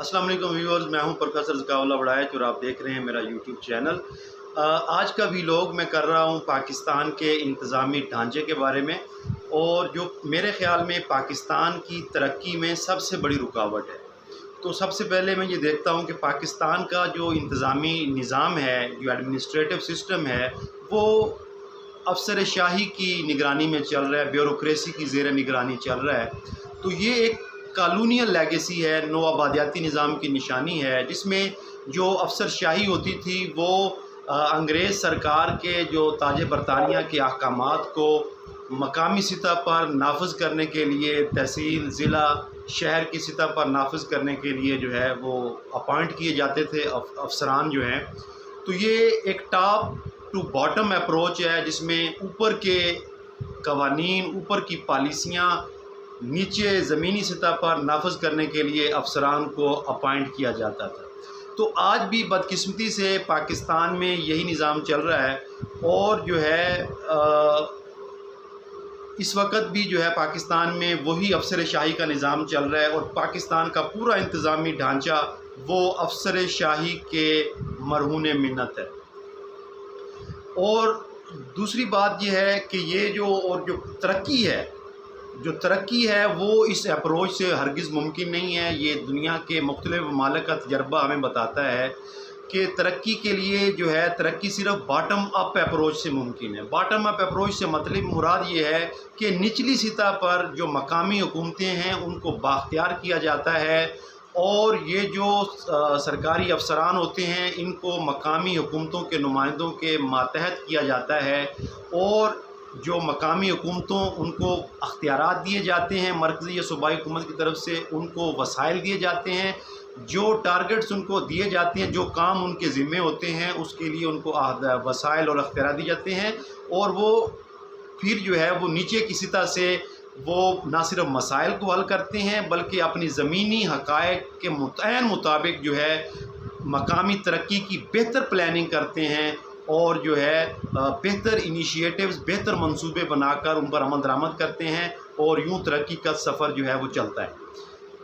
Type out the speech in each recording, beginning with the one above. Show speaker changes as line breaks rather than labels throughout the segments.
अस्सलाम वालेकुम व्यूअर्स, मैं हूं प्रोफेसर ज़काउल्लाह बड़ाइच और आप देख रहे हैं मेरा यूट्यूब चैनल। आज का व्लॉग मैं कर रहा हूं पाकिस्तान के इंतज़ामी ढांचे के बारे में, और जो मेरे ख़्याल में पाकिस्तान की तरक्की में सबसे बड़ी रुकावट है। तो सबसे पहले मैं ये देखता हूं कि पाकिस्तान का जो इंतज़ामी निज़ाम है, जो एडमिनिस्ट्रेटिव सिस्टम है, वो अफसर शाही की निगरानी में चल रहा है, ब्यूरोक्रेसी की ज़ेर निगरानी चल रहा है। तो ये एक कॉलोनियल लेगेसी है, नौआबादियाती निज़ाम की निशानी है, जिसमें जो अफसर शाही होती थी वो अंग्रेज़ सरकार के जो ताज बरतानिया के अहकामात को मकामी सतह पर नाफज करने के लिए, तहसील, ज़िला, शहर की सतह पर नाफज करने के लिए जो है वो अपॉइंट किए जाते थे अफसरान जो हैं। तो ये एक टॉप टू बॉटम अप्रोच है, जिसमें ऊपर के कवानीन, ऊपर की पॉलिसियाँ नीचे ज़मीनी सतह पर नाफज करने के लिए अफसरान को अपॉइंट किया जाता था। तो आज भी बदकिस्मती से पाकिस्तान में यही निज़ाम चल रहा है, और जो है इस वक्त भी जो है पाकिस्तान में वही अफसर शाही का निज़ाम चल रहा है, और पाकिस्तान का पूरा इंतज़ामी ढांचा वो अफसर शाही के मरहून मिन्नत है। और दूसरी बात यह है कि ये जो तरक्की है वो इस अप्रोच से हरगिज़ मुमकिन नहीं है। ये दुनिया के मुख्तलिफ़ ममालिक का तजर्बा हमें बताता है कि तरक्की के लिए जो है तरक्की सिर्फ बॉटम अप अप्रोच से मुमकिन है। बॉटम अप अप्रोच से मतलब मुराद ये है कि निचली सतह पर जो मकामी हुकूमतें हैं उनको बाख्तियार किया जाता है, और ये जो सरकारी अफसरान होते हैं इनको मकामी हुकूमतों के नुमाइंदों के मातहत किया जाता है, और जो मकामी हुकूमतों उनको अख्तियारात दिए जाते हैं मरकज़ी या सूबाई हुकूमत की तरफ से, उनको वसाइल दिए जाते हैं, जो टारगेट्स उनको दिए जाते हैं, जो काम उनके ज़िम्मे होते हैं उसके लिए उनको वसाइल और अख्तियारात दिए जाते हैं, और वो फिर जो है वो नीचे की सतह से वो ना सिर्फ मसाइल को हल करते हैं बल्कि अपनी ज़मीनी हक़ाइक़ के मुतयन मुताबिक जो है मकामी तरक्की की बेहतर प्लानिंग करते हैं, और जो है बेहतर इनिशिएटिव्स, बेहतर मंसूबे बनाकर उन पर अमल दरामद करते हैं, और यूँ तरक्की का सफ़र जो है वो चलता है।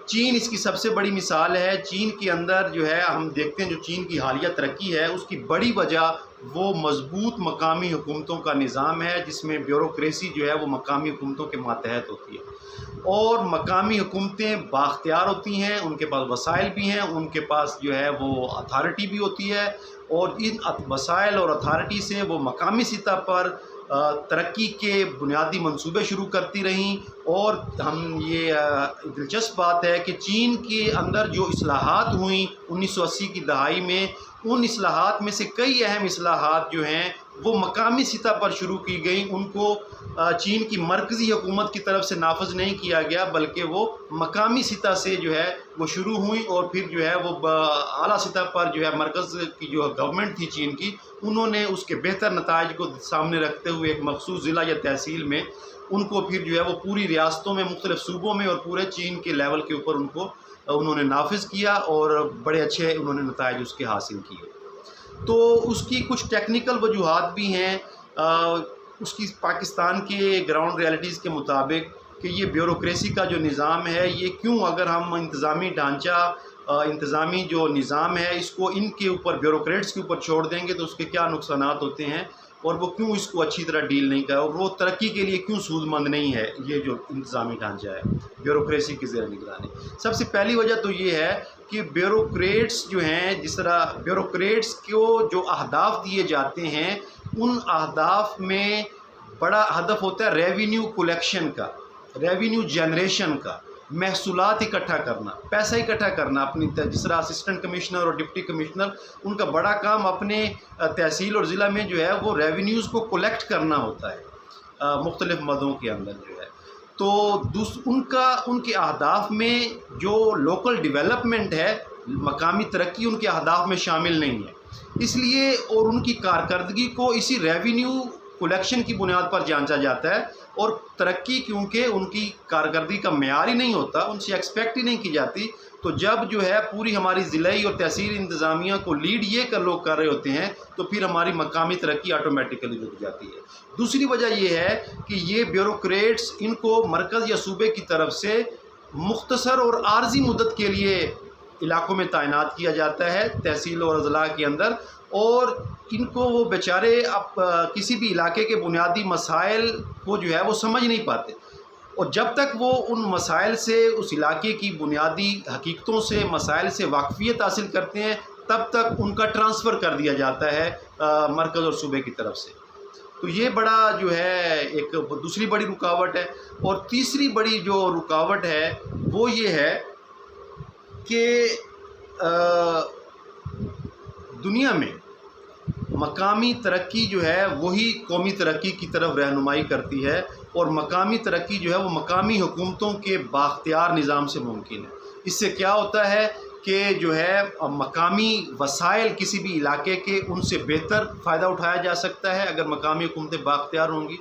चीन इसकी सबसे बड़ी मिसाल है। चीन के अंदर जो है हम देखते हैं जो चीन की हालिया तरक्की है उसकी बड़ी वजह वो मज़बूत मकामी हुकूमतों का निज़ाम है, जिसमें ब्यूरोक्रेसी जो है वो मकामी हुकूमतों के मातहत होती है, और मकामी हुकूमतें बाख्तियार होती हैं, उनके पास वसाइल भी हैं, उनके पास जो है वो अथॉरिटी भी होती है, और इन वसाइल और अथॉरिटी से वो मकामी सतह पर तरक्की के बुनियादी मंसूबे शुरू करती रहीं। और हम ये दिलचस्प बात है कि चीन के अंदर जो इस्लाहात हुई 1980 की दहाई में, उन इस्लाहात में से कई अहम इस्लाहात जो हैं वो मकामी सतह पर शुरू की गई। उनको चीन की मरकज़ी हुकूमत की तरफ से नाफज नहीं किया गया, बल्कि वो मकामी सतह से जो है वो शुरू हुई, और फिर जो है वो आला सतह पर जो है मरकज़ की जो गवर्नमेंट थी चीन की, उन्होंने उसके बेहतर नताइज को सामने रखते हुए एक मखसूस ज़िला या तहसील में उनको फिर जो है वो पूरी रियासतों में, मुख्तलिफ़ सूबों में और पूरे चीन के लेवल के ऊपर उन्होंने नाफिज किया, और बड़े अच्छे उन्होंने नताइज उसके हासिल किए। तो उसकी कुछ टेक्निकल वजूहात भी हैं उसकी पाकिस्तान के ग्राउंड रियलिटीज़ के मुताबिक, कि ये ब्यूरोक्रेसी का जो निज़ाम है ये क्यों, अगर हम इंतज़ामी ढांचा, इंतज़ामी जो निज़ाम है इसको इनके ऊपर, ब्यूरोक्रेट्स के ऊपर छोड़ देंगे तो उसके क्या नुकसानात होते हैं, और वो क्यों इसको अच्छी तरह डील नहीं कर, और वो तरक्की के लिए क्यों सूदमंद नहीं है ये जो इंतज़ामी ढांचा है ब्यूरोक्रेसी की ज़ेर निगरानी। सबसे पहली वजह तो ये है कि ब्यूरोक्रेट्स जो हैं, जिस तरह ब्यूरोक्रेट्स को जो अहदाफ दिए जाते हैं उन अहदाफ में बड़ा हदफ होता है रेवेन्यू कलेक्शन का, रेवेन्यू जनरेशन का, महसूलात इकट्ठा करना, पैसा इकट्ठा करना। अपनी जिस तरह असिस्टेंट कमिश्नर और डिप्टी कमिश्नर, उनका बड़ा काम अपने तहसील और ज़िला में जो है वो रेवेन्यूज़ को कलेक्ट करना होता है मुख्तलिफ़ मदों के अंदर जो है। तो उनके अहदाफ में जो लोकल डेवलपमेंट है, मकामी तरक्की उनके अहदाफ में शामिल नहीं है, इसलिए और उनकी कारकर्दगी को इसी रेवेन्यू कलेक्शन की बुनियाद पर जांचा जाता है, और तरक्की क्योंकि उनकी कारकर्दगी का मेयार ही नहीं होता, उनसे एक्सपेक्ट ही नहीं की जाती, तो जब जो है पूरी हमारी ज़िलाई और तहसील इंतज़ामिया को लीड ये लोग कर रहे होते हैं तो फिर हमारी मकामी तरक्की ऑटोमेटिकली रुक जाती है। दूसरी वजह ये है कि ये ब्यूरोक्रेट्स इनको मरकज़ या सूबे की तरफ से मुख्तसर और आर्जी मुद्दत के लिए علاقوں میں تعینات کیا جاتا ہے تحصیل اور اضلاع کے اندر، اور ان کو وہ بیچارے اب کسی بھی علاقے کے بنیادی مسائل کو جو ہے وہ سمجھ نہیں پاتے، اور جب تک وہ ان مسائل سے، اس علاقے کی بنیادی حقیقتوں سے، مسائل سے واقفیت حاصل کرتے ہیں، تب تک ان کا ٹرانسفر کر دیا جاتا ہے مرکز اور صوبے کی طرف سے۔ تو یہ بڑا جو ہے ایک دوسری بڑی رکاوٹ ہے۔ اور تیسری بڑی جو رکاوٹ ہے وہ یہ ہے کہ دنیا میں مقامی ترقی جو ہے وہی قومی ترقی کی طرف رہنمائی کرتی ہے، اور مقامی ترقی جو ہے وہ مقامی حکومتوں کے بااختیار نظام سے ممکن ہے۔ اس سے کیا ہوتا ہے کہ جو ہے مقامی وسائل کسی بھی علاقے کے، ان سے بہتر فائدہ اٹھایا جا سکتا ہے اگر مقامی حکومتیں بااختیار ہوں گی۔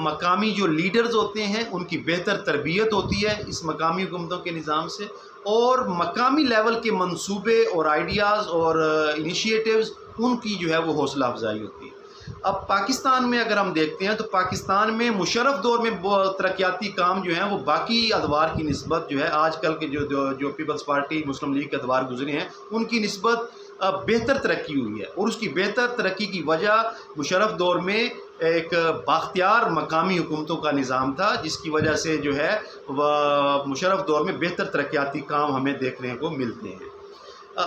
مقامی جو لیڈرز ہوتے ہیں ان کی بہتر تربیت ہوتی ہے اس مقامی حکومتوں کے نظام سے، اور مقامی لیول کے منصوبے اور آئیڈیاز اور انیشیٹیوز ان کی جو ہے وہ حوصلہ افزائی ہوتی ہے۔ اب پاکستان میں اگر ہم دیکھتے ہیں تو پاکستان میں مشرف دور میں ترقیاتی کام جو ہیں وہ باقی ادوار کی نسبت جو ہے آج کل کے جو پیپلز پارٹی مسلم لیگ کے ادوار گزرے ہیں ان کی نسبت بہتر ترقی ہوئی ہے، اور اس کی بہتر ترقی کی وجہ مشرف دور میں ایک بااختیار مقامی حکومتوں کا نظام تھا، جس کی وجہ سے جو ہے مشرف دور میں بہتر ترقیاتی کام ہمیں دیکھنے کو ملتے ہیں۔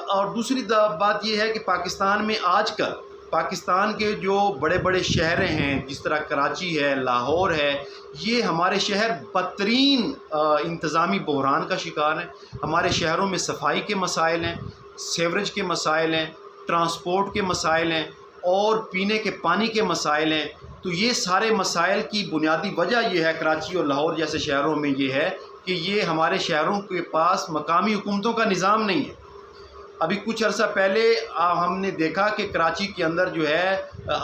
اور دوسری بات یہ ہے کہ پاکستان میں آج کل پاکستان کے جو بڑے بڑے شہر ہیں جس طرح کراچی ہے، لاہور ہے، یہ ہمارے شہر بدترین انتظامی بحران کا شکار ہیں۔ ہمارے شہروں میں صفائی کے مسائل ہیں، سیوریج کے مسائل ہیں، ٹرانسپورٹ کے مسائل ہیں، اور پینے کے پانی کے مسائل ہیں۔ تو یہ سارے مسائل کی بنیادی وجہ یہ ہے کراچی اور لاہور جیسے شہروں میں یہ ہے کہ یہ ہمارے شہروں کے پاس مقامی حکومتوں کا نظام نہیں ہے۔ ابھی کچھ عرصہ پہلے ہم نے دیکھا کہ کراچی کے اندر جو ہے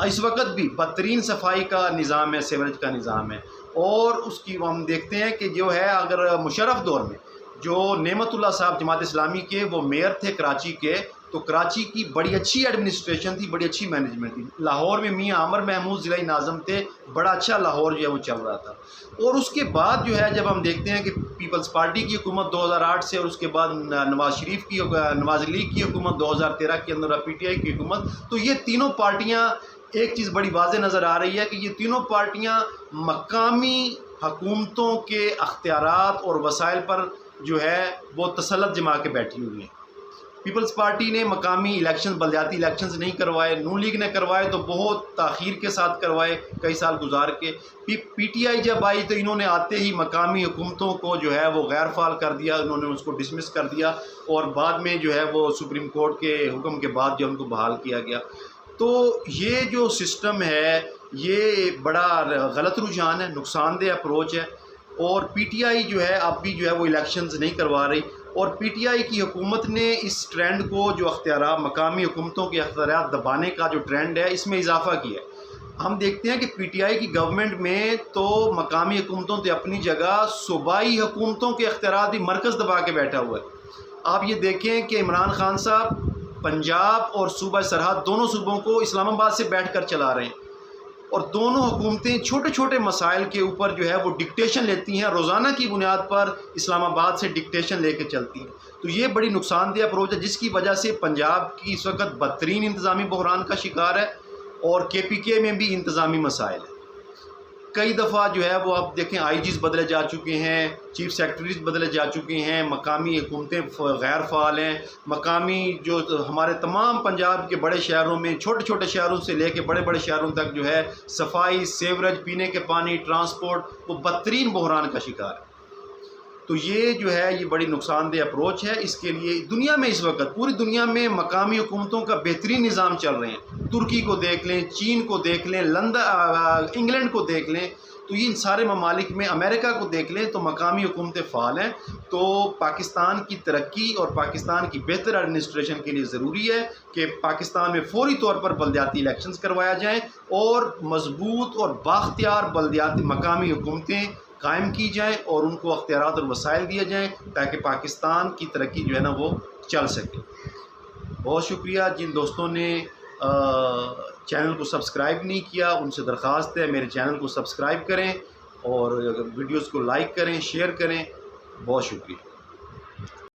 اس وقت بھی بدترین صفائی کا نظام ہے، سیوریج کا نظام ہے، اور اس کی ہم دیکھتے ہیں کہ جو ہے اگر مشرف دور میں جو نعمت اللہ صاحب جماعت اسلامی کے وہ میئر تھے کراچی کے، تو کراچی کی بڑی اچھی ایڈمنسٹریشن تھی، بڑی اچھی مینجمنٹ تھی۔ لاہور میں میاں عامر محمود ضلعی ناظم تھے، بڑا اچھا لاہور جو ہے وہ چل رہا تھا۔ اور اس کے بعد جو ہے جب ہم دیکھتے ہیں کہ پیپلز پارٹی کی حکومت 2008 سے، اور اس کے بعد نواز لیگ کی حکومت 2013 کے اندر، پی ٹی آئی کی حکومت، تو یہ تینوں پارٹیاں، ایک چیز بڑی واضح نظر آ رہی ہے کہ یہ تینوں پارٹیاں مقامی حکومتوں کے اختیارات اور وسائل پر جو ہے وہ تسلط جما کے بیٹھی ہوئی ہیں۔ پیپلز پارٹی نے مقامی الیکشن، بلدیاتی الیکشنز نہیں کروائے، نون لیگ نے کروائے تو بہت تاخیر کے ساتھ کروائے، کئی سال گزار کے۔ پی ٹی آئی جب آئی تو انہوں نے آتے ہی مقامی حکومتوں کو جو ہے وہ غیر فعال کر دیا، انہوں نے اس کو ڈسمس کر دیا، اور بعد میں جو ہے وہ سپریم کورٹ کے حکم کے بعد جو ان کو بحال کیا گیا۔ تو یہ جو سسٹم ہے یہ بڑا غلط رجحان ہے، نقصان دہ اپروچ ہے، اور پی ٹی آئی جو ہے اب بھی جو ہے وہ الیکشنز نہیں کروا رہی، اور پی ٹی آئی کی حکومت نے اس ٹرینڈ کو، جو اختیارات مقامی حکومتوں کے اختیارات دبانے کا جو ٹرینڈ ہے، اس میں اضافہ کیا ہے۔ ہم دیکھتے ہیں کہ پی ٹی آئی کی گورنمنٹ میں تو مقامی حکومتوں نے اپنی جگہ صوبائی حکومتوں کے اختیارات بھی مرکز دبا کے بیٹھا ہوا ہے۔ آپ یہ دیکھیں کہ عمران خان صاحب پنجاب اور صوبہ سرحد دونوں صوبوں کو اسلام آباد سے بیٹھ کر چلا رہے ہیں، اور دونوں حکومتیں چھوٹے چھوٹے مسائل کے اوپر جو ہے وہ ڈکٹیشن لیتی ہیں، روزانہ کی بنیاد پر اسلام آباد سے ڈکٹیشن لے کے چلتی ہیں۔ تو یہ بڑی نقصان دہ اپروچ ہے، جس کی وجہ سے پنجاب کی اس وقت بدترین انتظامی بحران کا شکار ہے، اور کے پی کے میں بھی انتظامی مسائل ہیں۔ کئی دفعہ جو ہے وہ آپ دیکھیں آئی جیز بدلے جا چکے ہیں، چیف سیکرٹریز بدلے جا چکے ہیں، مقامی حکومتیں غیر فعال ہیں، مقامی جو ہمارے تمام پنجاب کے بڑے شہروں میں، چھوٹے چھوٹے شہروں سے لے کے بڑے بڑے شہروں تک جو ہے صفائی، سیوریج، پینے کے پانی، ٹرانسپورٹ وہ بدترین بحران کا شکار ہے۔ تو یہ جو ہے یہ بڑی نقصان دہ اپروچ ہے۔ اس کے لیے دنیا میں اس وقت پوری دنیا میں مقامی حکومتوں کا بہترین نظام چل رہے ہیں، ترکی کو دیکھ لیں، چین کو دیکھ لیں، انگلینڈ کو دیکھ لیں، تو ان سارے ممالک میں، امریکہ کو دیکھ لیں، تو مقامی حکومتیں فعال ہیں۔ تو پاکستان کی ترقی اور پاکستان کی بہتر ایڈمنسٹریشن کے لیے ضروری ہے کہ پاکستان میں فوری طور پر بلدیاتی الیکشنز کروایا جائیں، اور مضبوط اور بااختیار بلدیاتی مقامی حکومتیں قائم کی جائیں، اور ان کو اختیارات اور وسائل دیے جائیں، تاکہ پاکستان کی ترقی جو ہے نا وہ چل سکے۔ بہت شکریہ جن دوستوں نے چینل کو سبسکرائب نہیں کیا، ان سے درخواست ہے میرے چینل کو سبسکرائب کریں، اور ویڈیوز کو لائک کریں، شیئر کریں۔ بہت شکریہ۔